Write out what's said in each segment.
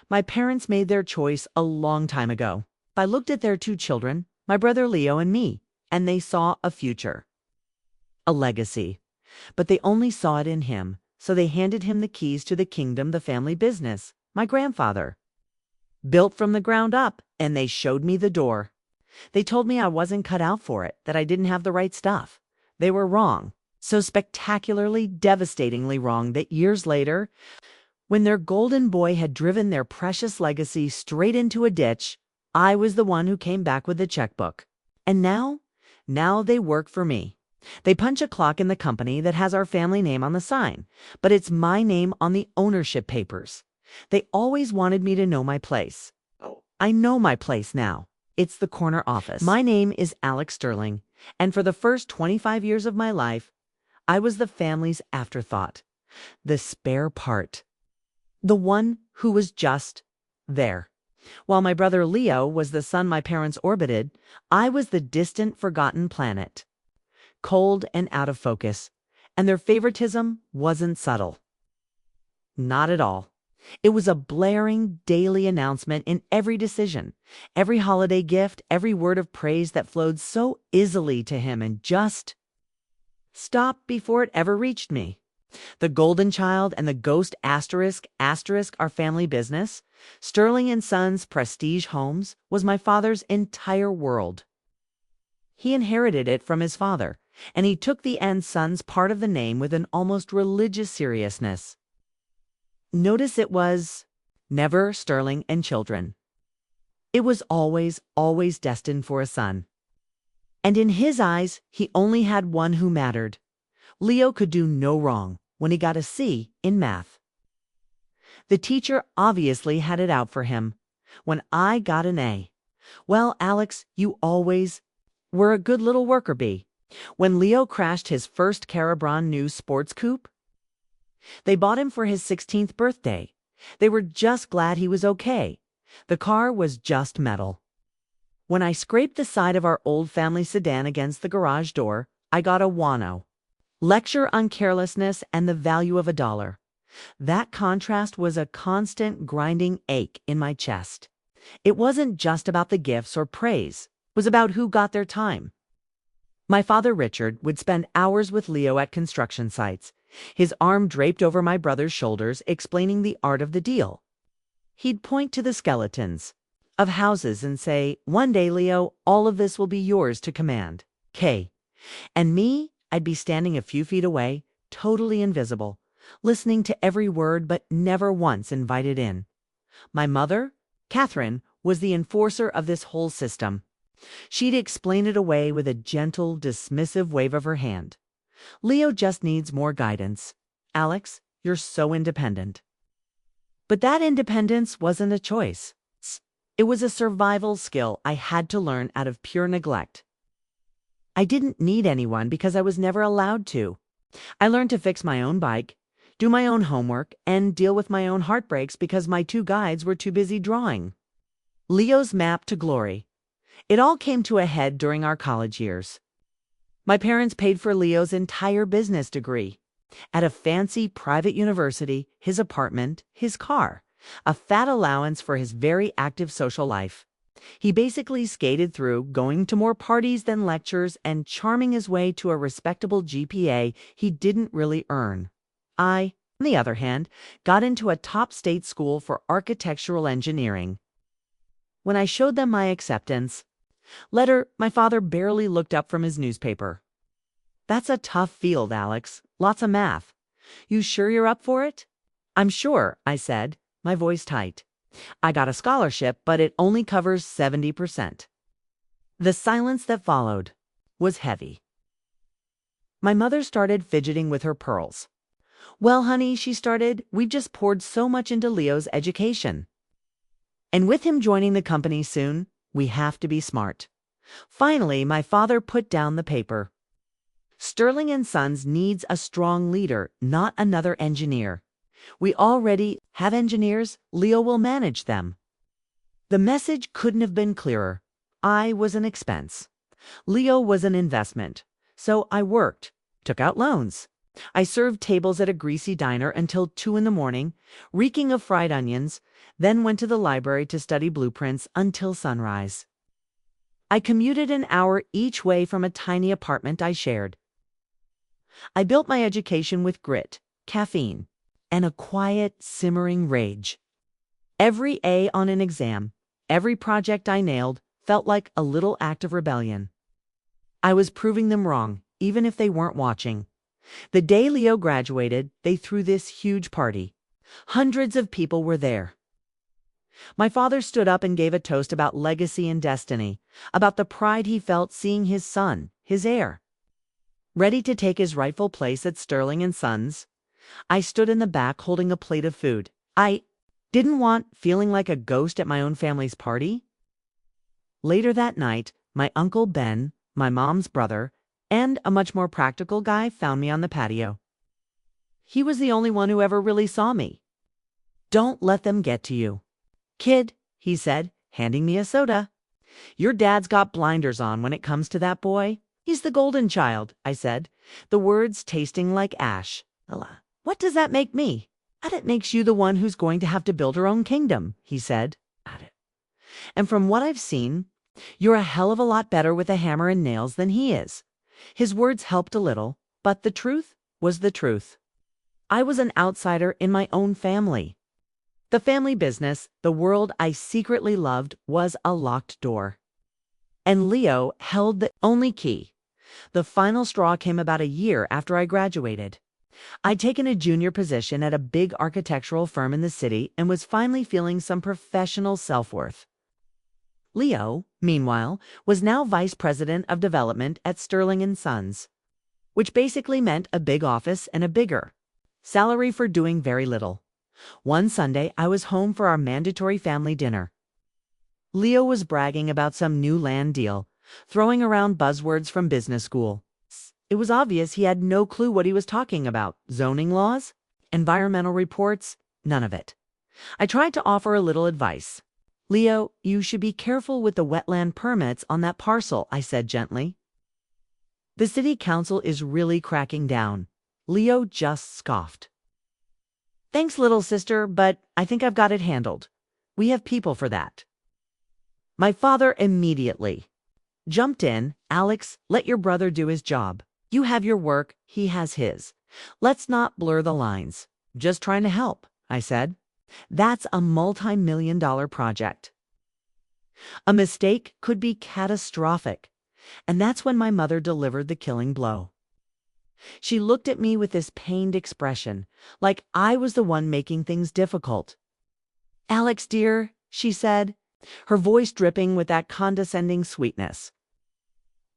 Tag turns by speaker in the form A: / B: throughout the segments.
A: My parents made their choice a long time ago. I looked at their two children, my brother Leo and me, and they saw a future, a legacy. But they only saw it in him, so they handed him the keys to the kingdom, the family business, my grandfather. Built from the ground up, and they showed me the door. They told me I wasn't cut out for it, that I didn't have the right stuff. They were wrong. So spectacularly, devastatingly wrong that years later, when their golden boy had driven their precious legacy straight into a ditch, I was the one who came back with the checkbook. And now they work for me. They punch a clock in the company that has our family name on the sign, but it's my name on the ownership papers. They always wanted me to know my place. I know my place now. It's the corner office. My name is Alex Sterling, and for the first 25 years of my life, I was the family's afterthought, the spare part, the one who was just there. While my brother Leo was the sun my parents orbited, I was the distant, forgotten planet, cold and out of focus, and their favoritism wasn't subtle. Not at all. It was a blaring daily announcement in every decision, every holiday gift, every word of praise that flowed so easily to him and just stopped before it ever reached me. The golden child and the ghost asterisk our family business, Sterling and Sons Prestige Homes, was my father's entire world. He inherited it from his father, and he took the and Sons part of the name with an almost religious seriousness. Notice it was never Sterling and Children. It was always destined for a son. And in his eyes, he only had one who mattered. Leo could do no wrong when he got a C in math. The teacher obviously had it out for him. When I got an A, well, Alex, you always were a good little worker bee. When Leo crashed his first Carabron new sports coupe, they bought him for his 16th birthday. They were just glad he was okay. The car was just metal. When I scraped the side of our old family sedan against the garage door, I got a wano. Lecture on carelessness and the value of $1. That contrast was a constant grinding ache in my chest. It wasn't just about the gifts or praise. It was about who got their time. My father Richard would spend hours with Leo at construction sites, his arm draped over my brother's shoulders, explaining the art of the deal. He'd point to the skeletons of houses and say, "One day, Leo, all of this will be yours to command." And me, I'd be standing a few feet away, totally invisible, listening to every word but never once invited in. My mother, Catherine, was the enforcer of this whole system. She'd explain it away with a gentle, dismissive wave of her hand. "Leo just needs more guidance. Alex, you're so independent." But that independence wasn't a choice. It was a survival skill I had to learn out of pure neglect. I didn't need anyone because I was never allowed to. I learned to fix my own bike, do my own homework, and deal with my own heartbreaks because my two guides were too busy drawing Leo's map to glory. It all came to a head during our college years. My parents paid for Leo's entire business degree. At a fancy private university, his apartment, his car, a fat allowance for his very active social life. He basically skated through, going to more parties than lectures and charming his way to a respectable GPA he didn't really earn. I, on the other hand, got into a top state school for architectural engineering. When I showed them my acceptance letter, my father barely looked up from his newspaper. "That's a tough field, Alex. Lots of math. You sure you're up for it?" "I'm sure," I said, my voice tight. "I got a scholarship, but it only covers 70%. The silence that followed was heavy. My mother started fidgeting with her pearls. "Well, honey," she started, "we've just poured so much into Leo's education. And with him joining the company soon, we have to be smart." Finally, my father put down the paper. "Sterling and Sons needs a strong leader, not another engineer. We already have engineers. Leo will manage them." The message couldn't have been clearer. I was an expense. Leo was an investment. So I worked, took out loans, I served tables at a greasy diner until 2 in the morning, reeking of fried onions, then went to the library to study blueprints until sunrise. I commuted an hour each way from a tiny apartment I shared. I built my education with grit, caffeine, and a quiet, simmering rage. Every A on an exam, every project I nailed, felt like a little act of rebellion. I was proving them wrong, even if they weren't watching. The day Leo graduated, they threw this huge party. Hundreds of people were there. My father stood up and gave a toast about legacy and destiny, about the pride he felt seeing his son, his heir, ready to take his rightful place at Sterling and Sons. I stood in the back holding a plate of food. I didn't want feeling like a ghost at my own family's party. Later that night, my Uncle Ben, my mom's brother, and a much more practical guy found me on the patio. He was the only one who ever really saw me. "Don't let them get to you, kid," he said, handing me a soda. "Your dad's got blinders on when it comes to that boy. He's the golden child," I said, the words tasting like ash. "What does that make me?" "It makes you the one who's going to have to build her own kingdom," he said. "And from what I've seen, you're a hell of a lot better with a hammer and nails than he is." His words helped a little, but the truth was the truth. I was an outsider in my own family. The family business, the world I secretly loved, was a locked door. And Leo held the only key. The final straw came about a year after I graduated. I'd taken a junior position at a big architectural firm in the city and was finally feeling some professional self-worth. Leo, meanwhile, was now vice president of development at Sterling and Sons, which basically meant a big office and a bigger salary for doing very little. One Sunday, I was home for our mandatory family dinner. Leo was bragging about some new land deal, throwing around buzzwords from business school. It was obvious he had no clue what he was talking about. Zoning laws? Environmental reports? None of it. I tried to offer a little advice. "Leo, you should be careful with the wetland permits on that parcel," I said gently. "The city council is really cracking down." Leo just scoffed. "Thanks, little sister, but I think I've got it handled. We have people for that." My father immediately jumped in. "Alex, let your brother do his job. You have your work, he has his. Let's not blur the lines." "Just trying to help," I said. "That's a multi-million-dollar project. A mistake could be catastrophic." And that's when my mother delivered the killing blow. She looked at me with this pained expression, like I was the one making things difficult. "Alex, dear," she said, her voice dripping with that condescending sweetness.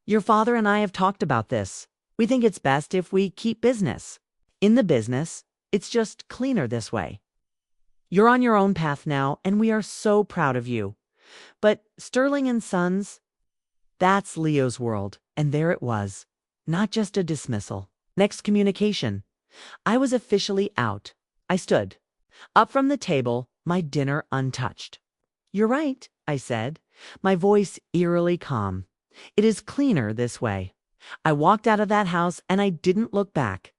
A: "Your father and I have talked about this. We think it's best if we keep business. In the business, it's just cleaner this way. You're on your own path now, and we are so proud of you. But Sterling and Sons, that's Leo's world." And there it was, not just a dismissal. Next communication. I was officially out. I stood up from the table, my dinner untouched. "You're right," I said, my voice eerily calm. "It is cleaner this way." I walked out of that house and I didn't look back.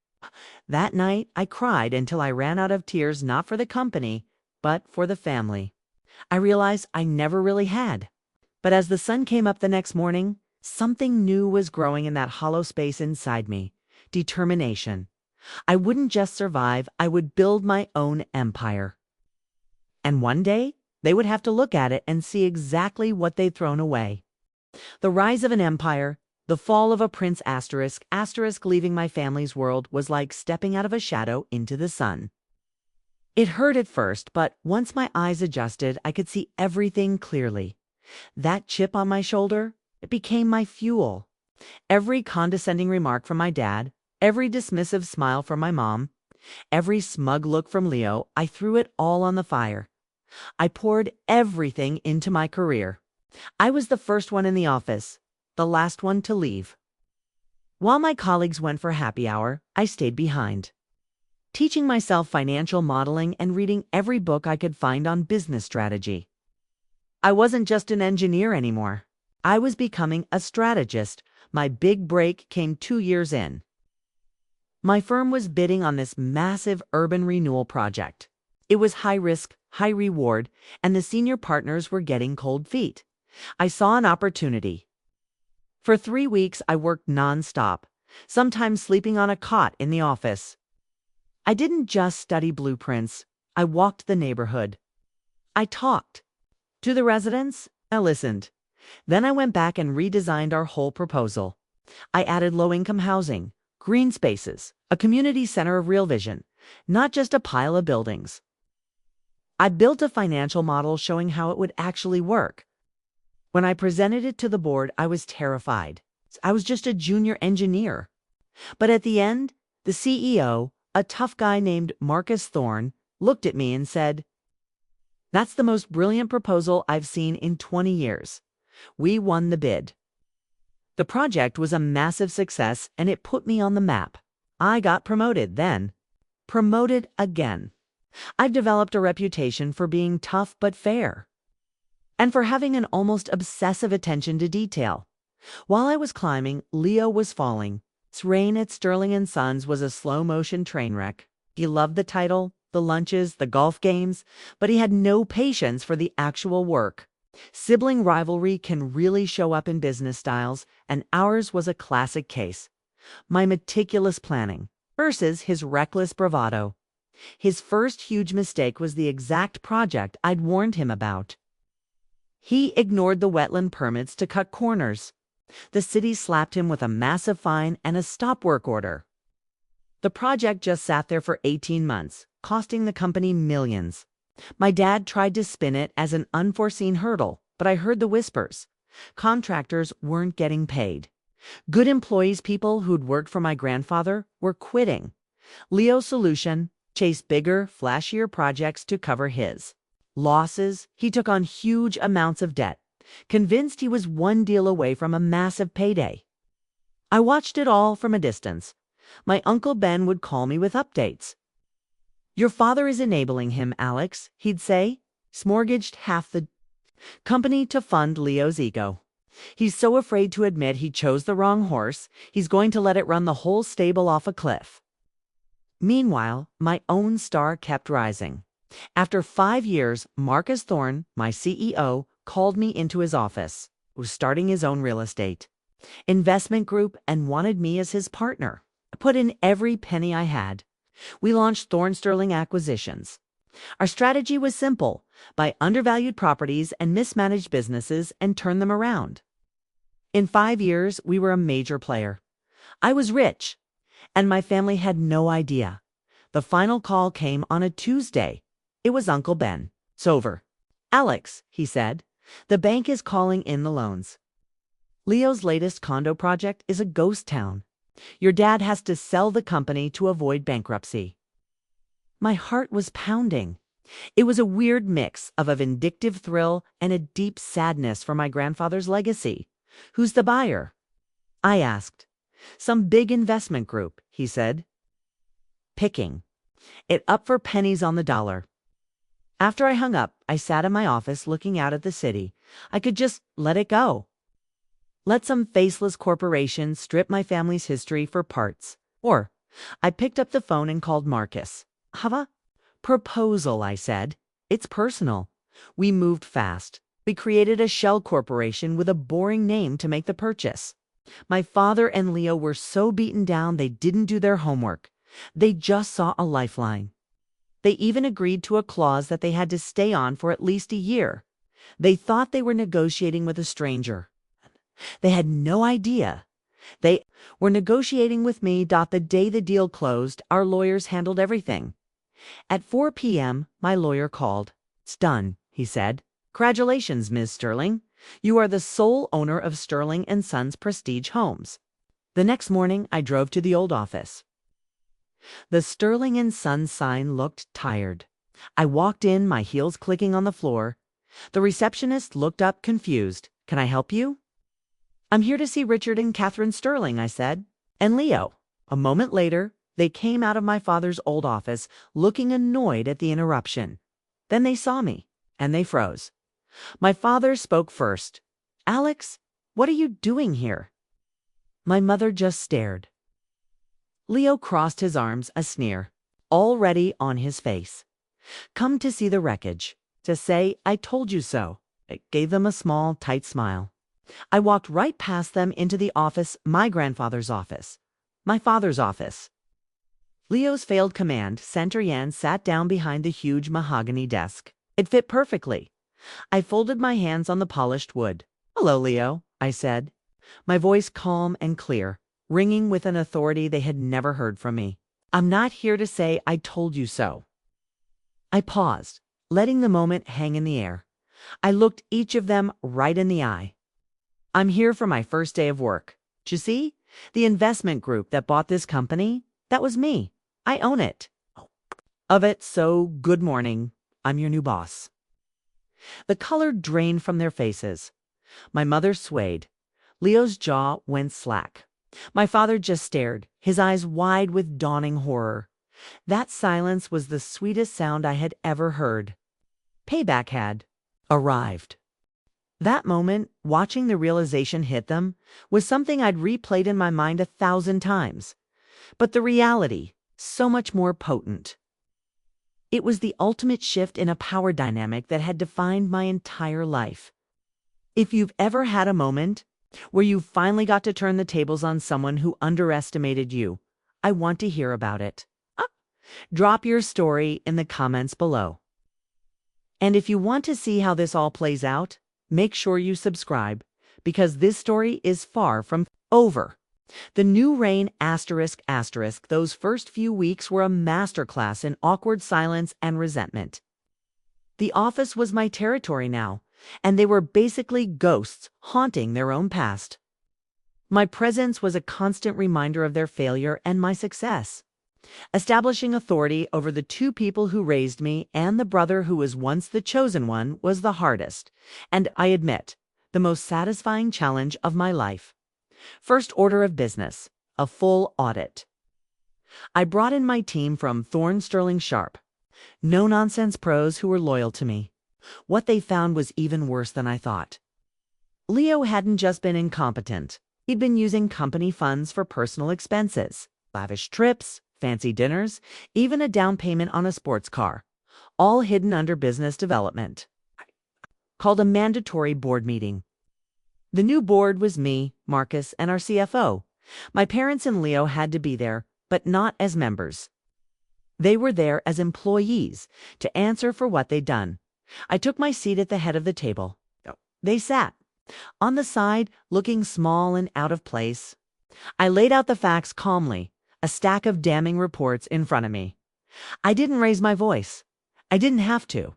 A: That night, I cried until I ran out of tears, not for the company, but for the family. I realized I never really had. But as the sun came up the next morning, something new was growing in that hollow space inside me. Determination. I wouldn't just survive, I would build my own empire. And one day, they would have to look at it and see exactly what they'd thrown away. The rise of an empire, the fall of a prince asterisk leaving my family's world was like stepping out of a shadow into the sun. It hurt at first, but once my eyes adjusted, I could see everything clearly. That chip on my shoulder, it became my fuel. Every condescending remark from my dad, every dismissive smile from my mom, every smug look from Leo, I threw it all on the fire. I poured everything into my career. I was the first one in the office, the last one to leave. While my colleagues went for happy hour, I stayed behind, teaching myself financial modeling and reading every book I could find on business strategy. I wasn't just an engineer anymore. I was becoming a strategist. My big break came 2 years in. My firm was bidding on this massive urban renewal project. It was high risk, high reward, and the senior partners were getting cold feet. I saw an opportunity. For 3 weeks, I worked nonstop, sometimes sleeping on a cot in the office. I didn't just study blueprints. I walked the neighborhood. I talked to the residents. I listened. Then I went back and redesigned our whole proposal. I added low-income housing, green spaces, a community center of real vision, not just a pile of buildings. I built a financial model showing how it would actually work. When I presented it to the board, I was terrified. I was just a junior engineer. But at the end, the CEO, a tough guy named Marcus Thorne, looked at me and said, "That's the most brilliant proposal I've seen in 20 years. We won the bid." The project was a massive success and it put me on the map. I got promoted then. Promoted again. I've developed a reputation for being tough but fair. And for having an almost obsessive attention to detail. While I was climbing, Leo was falling. His reign at Sterling & Sons was a slow-motion train wreck. He loved the title, the lunches, the golf games, but he had no patience for the actual work. Sibling rivalry can really show up in business styles, and ours was a classic case. My meticulous planning versus his reckless bravado. His first huge mistake was the exact project I'd warned him about. He ignored the wetland permits to cut corners. The city slapped him with a massive fine and a stop work order. The project just sat there for 18 months, costing the company millions. My dad tried to spin it as an unforeseen hurdle, but I heard the whispers. Contractors weren't getting paid. Good employees, people who'd worked for my grandfather, were quitting. Leo's solution: chase bigger, flashier projects to cover his losses. He took on huge amounts of debt, convinced he was one deal away from a massive payday. I watched it all from a distance. My Uncle Ben would call me with updates. "Your father is enabling him, Alex," he'd say. "He's mortgaged half the company to fund Leo's ego. He's so afraid to admit he chose the wrong horse, he's going to let it run the whole stable off a cliff." Meanwhile, my own star kept rising. After 5 years, Marcus Thorne, my CEO, called me into his office. He was starting his own real estate investment group and wanted me as his partner. I put in every penny I had. We launched Thorne Sterling Acquisitions. Our strategy was simple: buy undervalued properties and mismanaged businesses and turn them around. In 5 years, we were a major player. I was rich, and my family had no idea. The final call came on a Tuesday. It was Uncle Ben. "It's over. Alex," he said, "the bank is calling in the loans. Leo's latest condo project is a ghost town. Your dad has to sell the company to avoid bankruptcy." My heart was pounding. It was a weird mix of a vindictive thrill and a deep sadness for my grandfather's legacy. "Who's the buyer?" I asked. "Some big investment group," he said. "Picking it up for pennies on the dollar." After I hung up, I sat in my office looking out at the city. I could just let it go. Let some faceless corporation strip my family's history for parts. Or I picked up the phone and called Marcus. "Have a proposal," I said. "It's personal." We moved fast. We created a shell corporation with a boring name to make the purchase. My father and Leo were so beaten down they didn't do their homework. They just saw a lifeline. They even agreed to a clause that they had to stay on for at least a year. They thought they were negotiating with a stranger. They had no idea. They were negotiating with me. The day the deal closed, our lawyers handled everything. At 4 p.m., my lawyer called. "It's done," he said. "Congratulations, Ms. Sterling. You are the sole owner of Sterling & Sons Prestige Homes." The next morning, I drove to the old office. The Sterling & Sons sign looked tired. I walked in, my heels clicking on the floor. The receptionist looked up confused. "Can I help you?" "I'm here to see Richard and Catherine Sterling," I said. "And Leo." A moment later, they came out of my father's old office, looking annoyed at the interruption. Then they saw me, and they froze. My father spoke first. "Alex, what are you doing here?" My mother just stared. Leo crossed his arms, a sneer, already on his face. Come to see the wreckage, to say, I told you so. It gave them a small, tight smile. I walked right past them into the office, my grandfather's office, my father's office. Leo's failed command center Yan sat down behind the huge mahogany desk. It fit perfectly. I folded my hands on the polished wood. Hello, Leo, I said, my voice calm and clear, ringing with an authority they had never heard from me. I'm not here to say I told you so. I paused, letting the moment hang in the air. I looked each of them right in the eye. I'm here for my first day of work. You see, the investment group that bought this company, that was me. I own it. Of it, so good morning. I'm your new boss. The color drained from their faces. My mother swayed. Leo's jaw went slack. My father just stared, his eyes wide with dawning horror. That silence was the sweetest sound I had ever heard. Payback had arrived. That moment, watching the realization hit them, was something I'd replayed in my mind 1,000 times. But the reality, so much more potent. It was the ultimate shift in a power dynamic that had defined my entire life. If you've ever had a moment where you finally got to turn the tables on someone who underestimated you, I want to hear about it. Drop your story in the comments below. And if you want to see how this all plays out, make sure you subscribe, because this story is far from over. The new reign ***, those first few weeks were a masterclass in awkward silence and resentment. The office was my territory now, and they were basically ghosts haunting their own past. My presence was a constant reminder of their failure and my success. Establishing authority over the two people who raised me and the brother who was once the chosen one was the hardest, and I admit, the most satisfying challenge of my life. First order of business, a full audit. I brought in my team from Thorne Sterling Sharp, no-nonsense pros who were loyal to me. What they found was even worse than I thought. Leo hadn't just been incompetent. He'd been using company funds for personal expenses, lavish trips, fancy dinners, even a down payment on a sports car, all hidden under business development. Called a mandatory board meeting. The new board was me, Marcus, and our CFO. My parents and Leo had to be there, but not as members. They were there as employees to answer for what they'd done. I took my seat at the head of the table. They sat on the side, looking small and out of place. I laid out the facts calmly, a stack of damning reports in front of me. I didn't raise my voice. I didn't have to.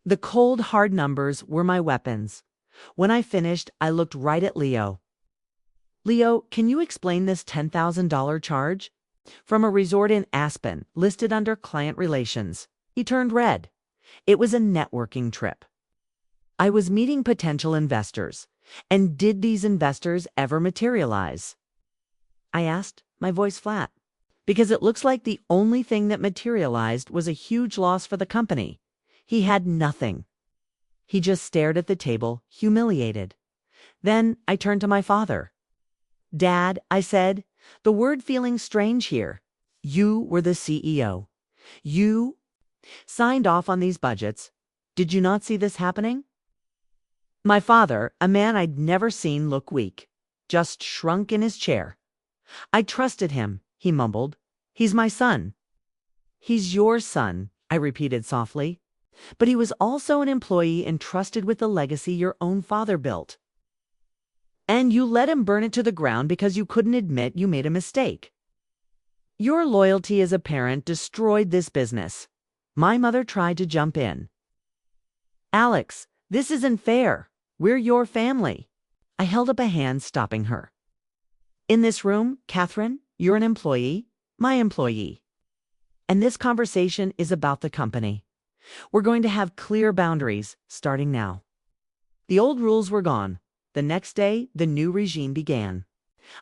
A: The cold, hard numbers were my weapons. When I finished, I looked right at Leo. Leo, can you explain this $10,000 charge? From a resort in Aspen, listed under client relations. He turned red. It was a networking trip. I was meeting potential investors. And did these investors ever materialize? I asked, my voice flat, because it looks like the only thing that materialized was a huge loss for the company. He had nothing. He just stared at the table, humiliated. Then I turned to my father. Dad, I said, the word feeling strange here. You were the CEO. You signed off on these budgets. Did you not see this happening? My father, a man I'd never seen look weak, just shrunk in his chair. I trusted him, he mumbled. He's my son. He's your son, I repeated softly. But he was also an employee entrusted with the legacy your own father built. And you let him burn it to the ground because you couldn't admit you made a mistake. Your loyalty as a parent destroyed this business. My mother tried to jump in. Alex, this isn't fair. We're your family. I held up a hand, stopping her. In this room, Catherine, you're an employee, my employee. And this conversation is about the company. We're going to have clear boundaries, starting now. The old rules were gone. The next day, the new regime began.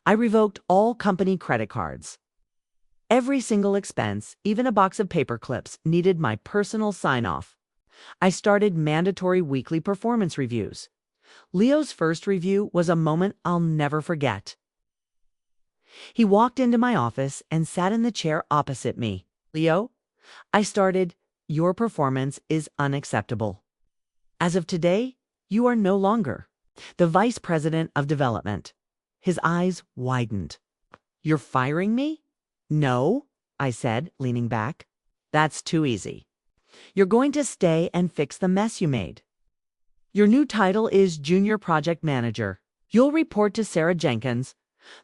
A: I revoked all company credit cards. Every single expense, even a box of paper clips, needed my personal sign-off. I started mandatory weekly performance reviews. Leo's first review was a moment I'll never forget. He walked into my office and sat in the chair opposite me. "Leo," I started, "your performance is unacceptable. As of today, you are no longer the vice president of development." His eyes widened. "You're firing me?" "No," I said, leaning back. "That's too easy. You're going to stay and fix the mess you made. Your new title is Junior Project Manager. You'll report to Sarah Jenkins,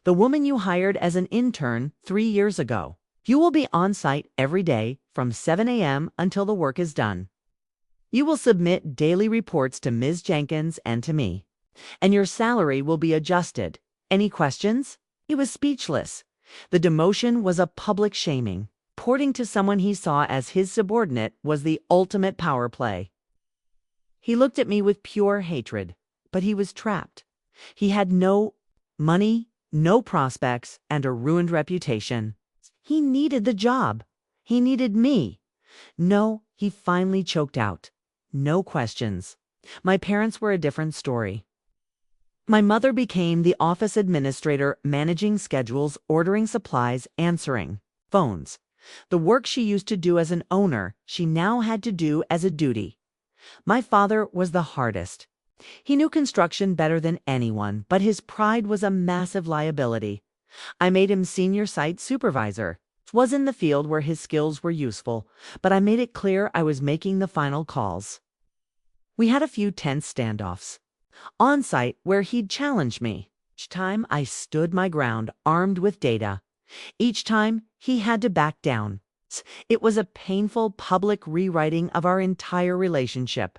A: the woman you hired as an intern 3 years ago. You will be on site every day from 7 a.m. until the work is done. You will submit daily reports to Ms. Jenkins and to me, and your salary will be adjusted. Any questions?" He was speechless. The demotion was a public shaming. Reporting to someone he saw as his subordinate was the ultimate power play. He looked at me with pure hatred, but he was trapped. He had no money, no prospects, and a ruined reputation. He needed the job. He needed me. "No," he finally choked out. "No questions." My parents were a different story. My mother became the office administrator, managing schedules, ordering supplies, answering phones. The work she used to do as an owner, she now had to do as a duty. My father was the hardest. He knew construction better than anyone, but his pride was a massive liability. I made him senior site supervisor. It was in the field where his skills were useful, but I made it clear I was making the final calls. We had a few tense standoffs. On site, where he'd challenge me. Each time I stood my ground, armed with data. Each time he had to back down. It was a painful public rewriting of our entire relationship.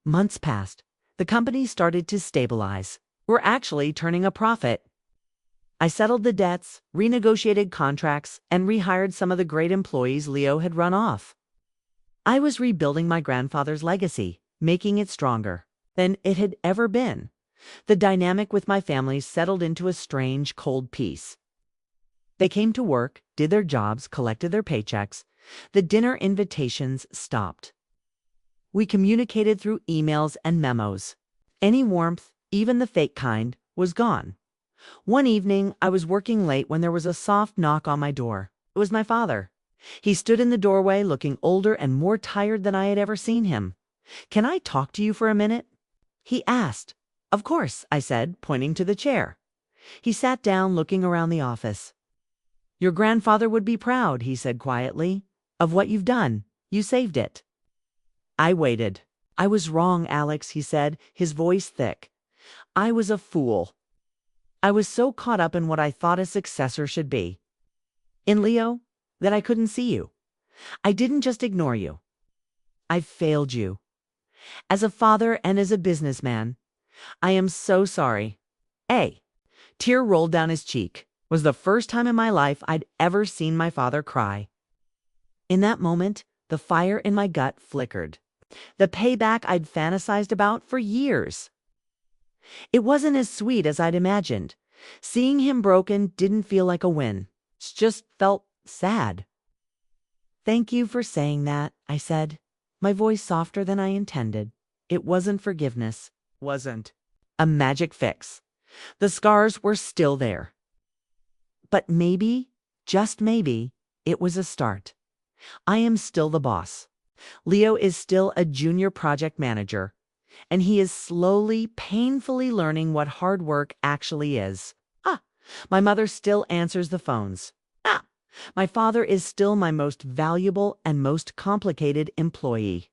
A: Months passed. The company started to stabilize. We're actually turning a profit. I settled the debts, renegotiated contracts, and rehired some of the great employees Leo had run off. I was rebuilding my grandfather's legacy, making it stronger than it had ever been. The dynamic with my family settled into a strange, cold peace. They came to work, did their jobs, collected their paychecks. The dinner invitations stopped. We communicated through emails and memos. Any warmth, even the fake kind, was gone. One evening, I was working late when there was a soft knock on my door. It was my father. He stood in the doorway, looking older and more tired than I had ever seen him. "Can I talk to you for a minute?" he asked. "Of course," I said, pointing to the chair. He sat down, looking around the office. "Your grandfather would be proud," he said quietly, "of what you've done. You saved it." I waited. "I was wrong, Alex," he said, his voice thick. "I was a fool. I was so caught up in what I thought a successor should be. In Leo, that I couldn't see you. I didn't just ignore you. I failed you. As a father and as a businessman, I am so sorry." A tear rolled down his cheek. It was the first time in my life I'd ever seen my father cry. In that moment, the fire in my gut flickered. The payback I'd fantasized about for years. It wasn't as sweet as I'd imagined. Seeing him broken didn't feel like a win. It just felt sad. "Thank you for saying that," I said, my voice softer than I intended. It wasn't forgiveness. Wasn't a magic fix. The scars were still there. But maybe, just maybe, it was a start. I am still the boss. Leo is still a junior project manager, and he is slowly, painfully learning what hard work actually is. My mother still answers the phones. My father is still my most valuable and most complicated employee.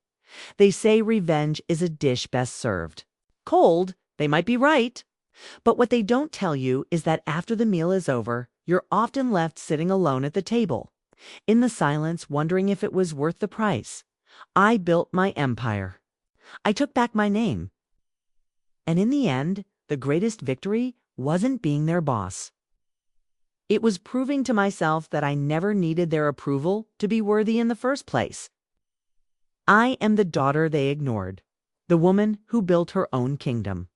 A: They say revenge is a dish best served cold. They might be right. But what they don't tell you is that after the meal is over, you're often left sitting alone at the table, in the silence, wondering if it was worth the price. I built my empire. I took back my name. And in the end, the greatest victory wasn't being their boss. It was proving to myself that I never needed their approval to be worthy in the first place. I am the daughter they ignored, the woman who built her own kingdom,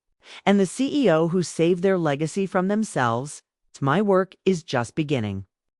A: and the CEO who saved their legacy from themselves. My work is just beginning.